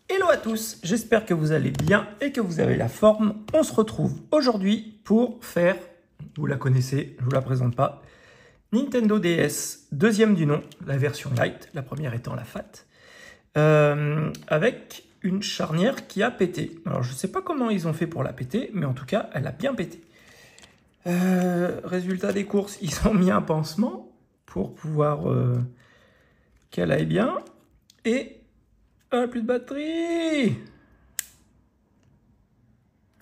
Hello à tous, j'espère que vous allez bien et que vous avez la forme. On se retrouve aujourd'hui pour faire, vous la connaissez, je ne vous la présente pas, Nintendo DS, deuxième du nom, la version light, la première étant la fat, avec une charnière qui a pété. Alors je ne sais pas comment ils ont fait pour la péter, mais en tout cas elle a bien pété. Résultat des courses, ils ont mis un pansement pour pouvoir qu'elle aille bien. Et plus de batterie.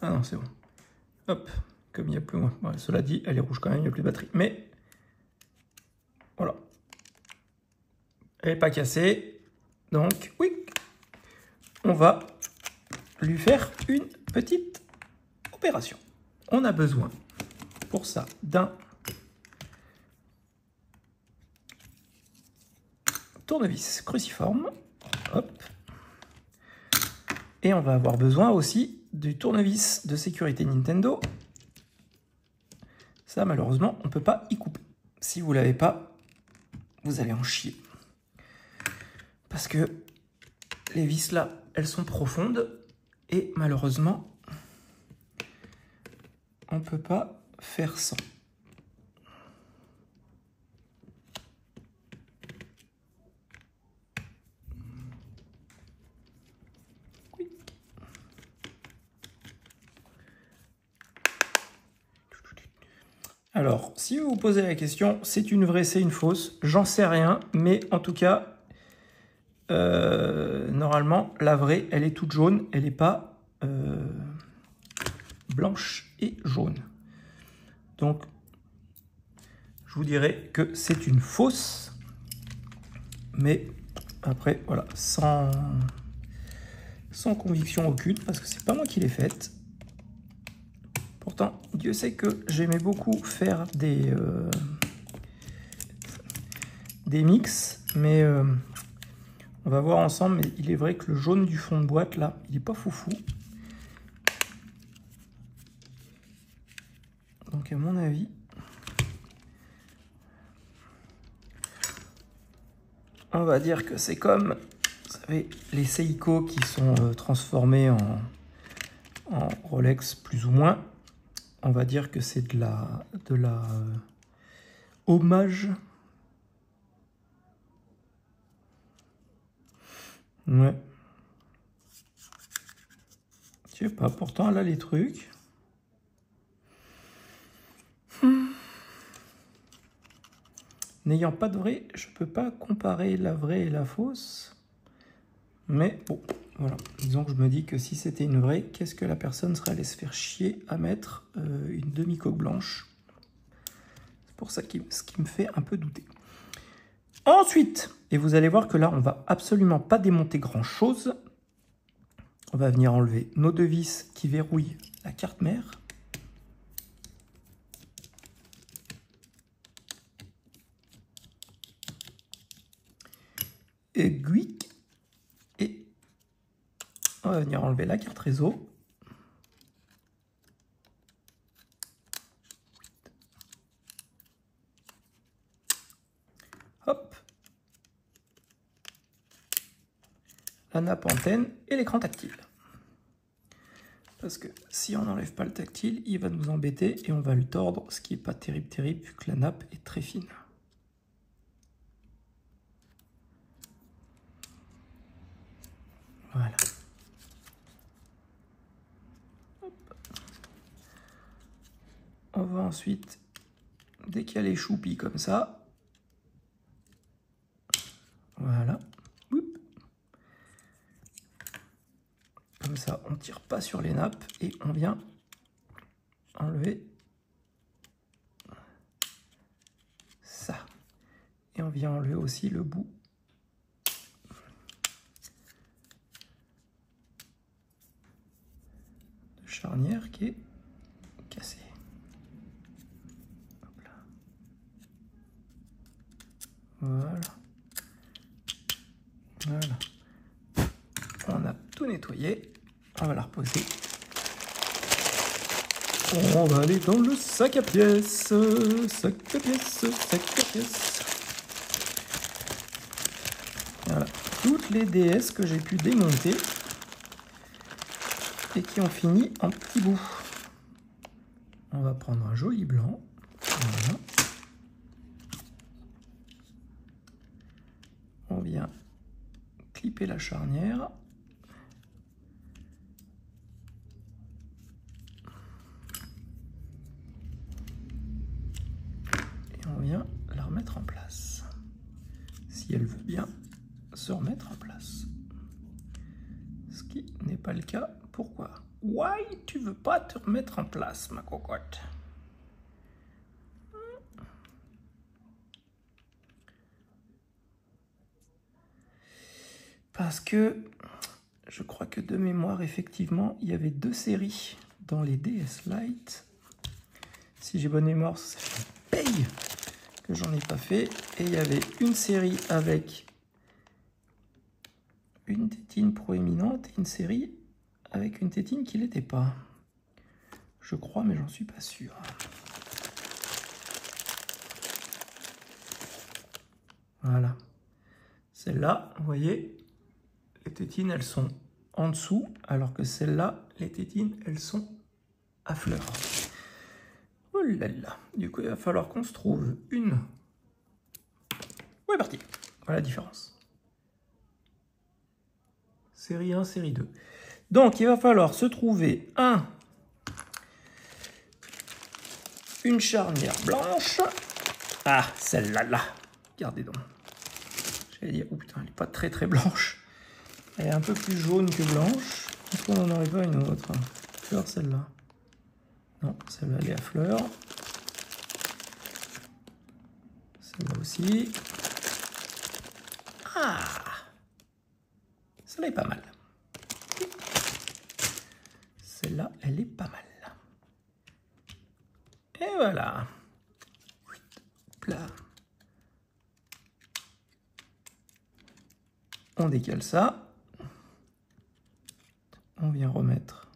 Ah non, c'est bon. Hop, comme il n'y a plus... Ouais, cela dit, elle est rouge quand même, il n'y a plus de batterie. Mais, voilà. Elle n'est pas cassée. Donc, oui, on va lui faire une petite opération. On a besoin, pour ça, d'un tournevis cruciforme. Hop. Et on va avoir besoin aussi du tournevis de sécurité Nintendo. Ça, malheureusement, on ne peut pas y couper. Si vous ne l'avez pas, vous allez en chier. Parce que les vis là, elles sont profondes. Et malheureusement, on ne peut pas faire sans. Alors, si vous vous posez la question, c'est une vraie, c'est une fausse, j'en sais rien, mais en tout cas, normalement, la vraie, elle est toute jaune, elle n'est pas blanche et jaune. Donc, je vous dirais que c'est une fausse, mais après, voilà, sans conviction aucune, parce que c'est pas moi qui l'ai faite. Pourtant, Dieu sait que j'aimais beaucoup faire des mix, mais on va voir ensemble. Mais il est vrai que le jaune du fond de boîte, là, il n'est pas foufou. Donc, à mon avis, on va dire que c'est comme, vous savez, les Seiko qui sont transformés en Rolex, plus ou moins. On va dire que c'est de la hommage. Ouais. Je sais pas, pourtant elle a les trucs. N'ayant pas de vrai, je peux pas comparer la vraie et la fausse. Mais bon, voilà. Disons que je me dis que si c'était une vraie, qu'est-ce que la personne serait allée se faire chier à mettre une demi-coque blanche. C'est pour ça ce qui me fait un peu douter. Ensuite, et vous allez voir que là, on va absolument pas démonter grand-chose. On va venir enlever nos deux vis qui verrouillent la carte mère. Aiguille. Et on va venir enlever la carte réseau. Hop. La nappe antenne et l'écran tactile. Parce que si on n'enlève pas le tactile, il va nous embêter et on va le tordre, ce qui n'est pas terrible vu que la nappe est très fine. Voilà. Hop. On va ensuite décaler choupi comme ça. Voilà. Oup. Comme ça, on ne tire pas sur les nappes et on vient enlever ça. Et on vient enlever aussi le bout de charnière qui est cassé. Hop là. Voilà. Voilà. On a tout nettoyé. On va la reposer. On va aller dans le sac à pièces. Sac à pièces, sac à pièces. Voilà. Toutes les DS que j'ai pu démonter. et qui ont fini en petits bouts. On va prendre un joli blanc. Voilà. On vient clipper la charnière. Et on vient la remettre en place. Si elle veut bien se remettre en place. Ce qui n'est pas le cas. Pourquoi? Why tu veux pas te remettre en place, ma cocotte? Parce que je crois que de mémoire, effectivement, il y avait 2 séries dans les DS Lite. Si j'ai bonne mémoire, ça fait paye que j'en ai pas fait. Et il y avait une série avec une tétine proéminente et une série avec une tétine qui l'était pas. Je crois, mais j'en suis pas sûr. Voilà. Celle-là, vous voyez, les tétines, elles sont en dessous, alors que celle-là, les tétines, elles sont à fleurs. Oh là là. Du coup, il va falloir qu'on se trouve une. Ouais, parti. Voilà la différence. Série 1, série 2. Donc, il va falloir se trouver une charnière blanche. Ah, celle-là, là. Regardez donc. J'allais dire, oh putain, elle n'est pas très très blanche. Elle est un peu plus jaune que blanche. Est-ce qu'on n'en aurait pas une autre? Fleur, celle-là. Non, celle-là, elle est à fleurs. Celle-là aussi. Ah! Celle-là est pas mal. Celle-là, elle est pas mal. Et voilà. Là. On décale ça. On vient remettre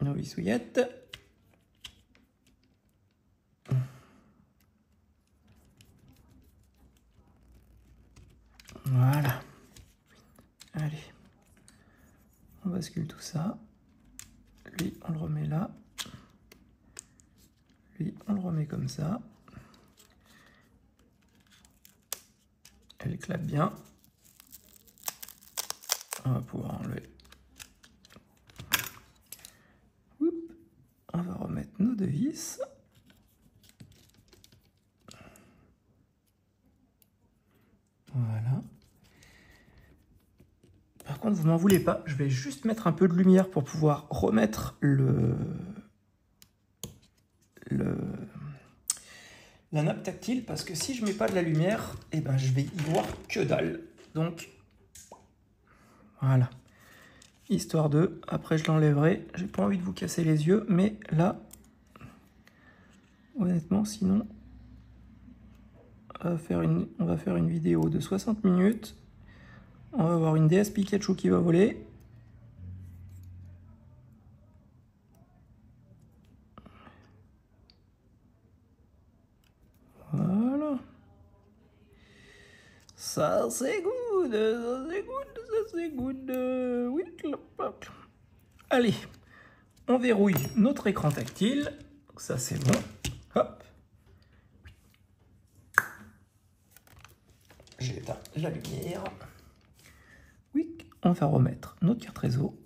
nos vissouillettes. Voilà. Allez. On bascule tout ça. Lui, on le remet là. Lui, on le remet comme ça. Elle éclate bien. On va pouvoir enlever. Oup. On va remettre nos 2 vis. Voilà. Par contre, vous m'en voulez pas, je vais juste mettre un peu de lumière pour pouvoir remettre la nappe tactile, parce que si je mets pas de la lumière, eh ben, je vais y voir que dalle. Donc, voilà. Histoire de, après je l'enlèverai. J'ai pas envie de vous casser les yeux, mais là, honnêtement, sinon, on va faire une vidéo de 60 minutes. On va avoir une DS Pikachu qui va voler. Voilà. Ça c'est good, ça c'est good, ça c'est good. Oui, allez, on verrouille notre écran tactile. Ça c'est bon. Hop. J'éteins la lumière. Oui, on va remettre notre carte réseau.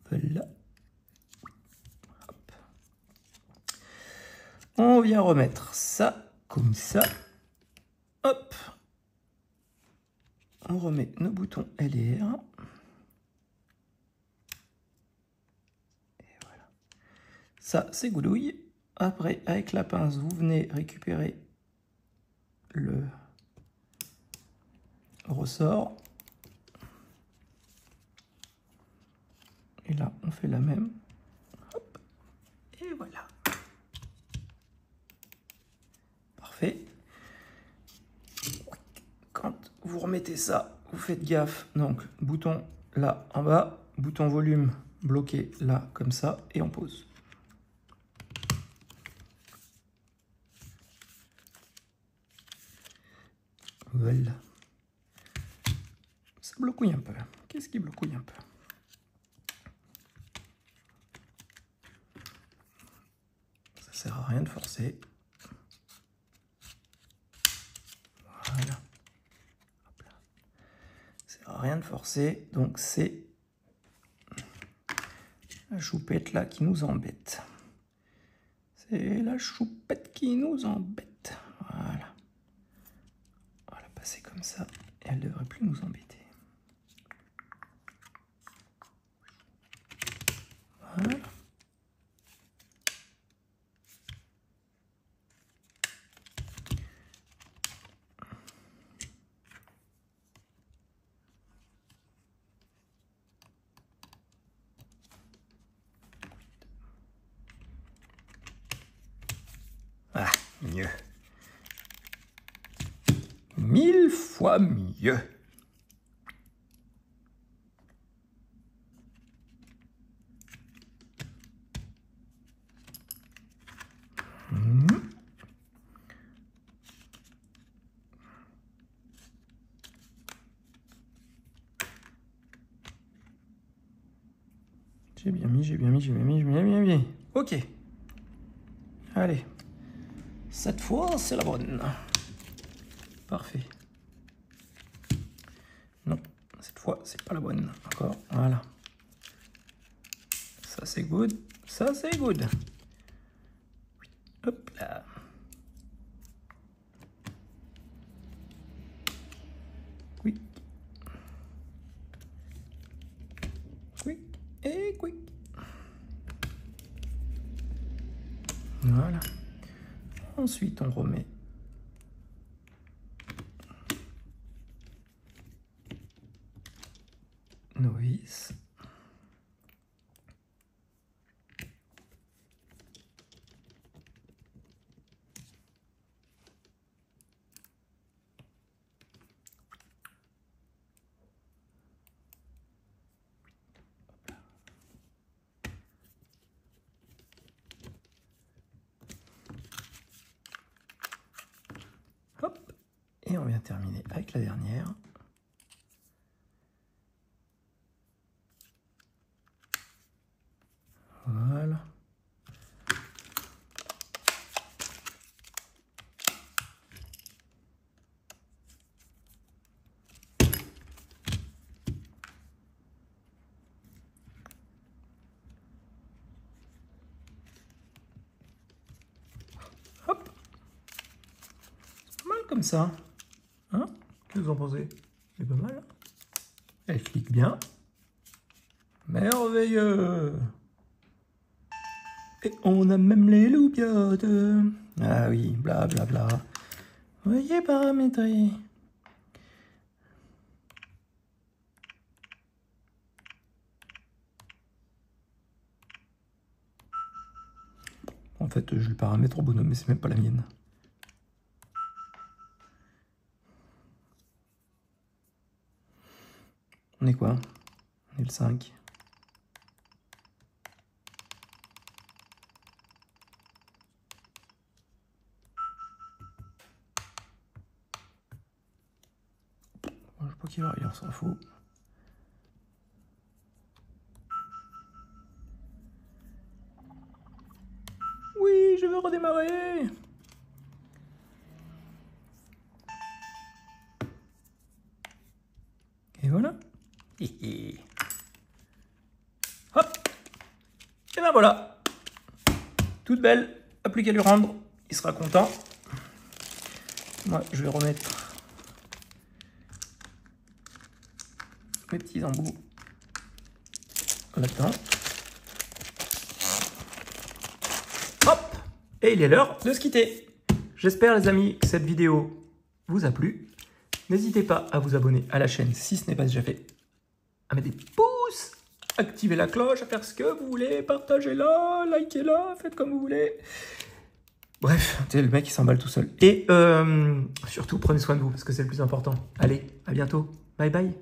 Voilà. Hop. On vient remettre ça comme ça. Hop. On remet nos boutons LR. Et voilà. Ça, c'est goudouille. Après, avec la pince, vous venez récupérer le ressort. Et là, on fait la même. Hop. Et voilà. Parfait. vous remettez ça, vous faites gaffe. Donc, bouton là en bas, bouton volume bloqué là comme ça, et on pose. Voilà. Ça blocouille un peu. Qu'est-ce qui blocouille un peu? Ça sert à rien de forcer. Voilà. Hop là. Ça sert à rien de forcer. Donc c'est la choupette là qui nous embête. C'est la choupette qui nous embête. Voilà. On va la passer comme ça et elle ne devrait plus nous embêter. Voilà. Ah, mieux. 1000 fois mieux. J'ai bien mis, j'ai bien mis, j'ai bien mis, j'ai bien mis. Ok. Allez. Cette fois, c'est la bonne. Parfait. Non, cette fois, c'est pas la bonne. Encore, voilà. Ça, c'est good. Ça, c'est good. Hop là. Quick. Quick. Et quick. Voilà. Ensuite, on remet nos vis. Hop. Et on vient terminer avec la dernière. Voilà. Hop. C'est pas mal comme ça. Hein? Qu'est-ce que vous en pensez? C'est pas mal. Elle clique bien. Merveilleux. Et on a même les loupiottes. Ah oui, blablabla. Bla bla. Veuillez paramétrer. En fait, je le paramètre au bonhomme, mais c'est même pas la mienne. On est quoi? On est le 5. Je sais pas qui va arriver, on s'en fout. Oui, je veux redémarrer. Et voilà. Hop. Et ben voilà. Toute belle. A plus qu'à lui rendre. Il sera content. Moi, je vais remettre mes petits embouts là-dedans. Hop. Et il est l'heure de se quitter. J'espère, les amis, que cette vidéo vous a plu. N'hésitez pas à vous abonner à la chaîne si ce n'est pas déjà fait, à mettre des pouces, activer la cloche, à faire ce que vous voulez, partagez-la, likez-la, faites comme vous voulez. Bref, le mec, il s'emballe tout seul. Et surtout, prenez soin de vous, parce que c'est le plus important. Allez, à bientôt. Bye bye.